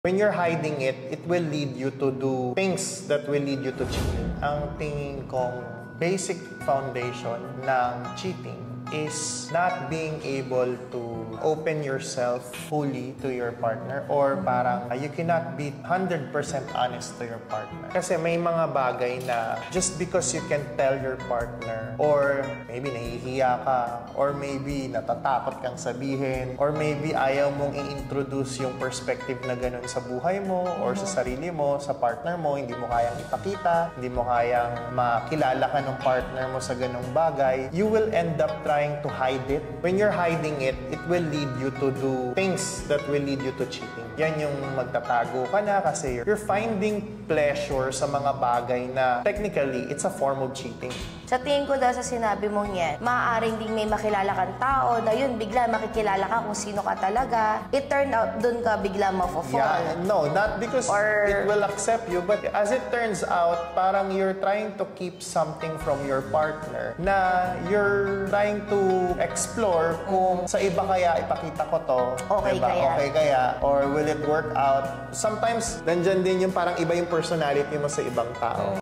When you're hiding it, it will lead you to do things that will lead you to cheating. Ang tingin kong basic foundation ng cheating is not being able to open yourself fully to your partner, or parang you cannot be 100% honest to your partner. Kasi may mga bagay na just because you can tell your partner, or maybe nahihiya ka, or maybe natatakot kang sabihin, or maybe ayaw mong i-introduce yung perspective na ganun sa buhay mo or sa sarili mo, sa partner mo, hindi mo kayang ipakita, hindi mo kayang makilala ka ng partner mo sa ganung bagay, you will end up trying to hide it. When you're hiding it, it will lead you to do things that will lead you to cheating. Yan yung magtatago ka na kasi you're finding pleasure sa mga bagay na technically, it's a form of cheating. Sa tingin ko dahil sa sinabi mong yan, maaaring ding may makilala kang tao na yun, bigla makikilala ka kung sino ka talaga. It turned out dun ka bigla mafo-fall. Yeah, no, not because it will accept you, but as it turns out, parang you're trying to keep something from your partner na you're trying to explore kung sa iba kaya ipakita ko to. Okay diba? kaya. Okay kaya. Or will it work out? Sometimes, nandyan din yung parang iba yung personality mo sa ibang tao.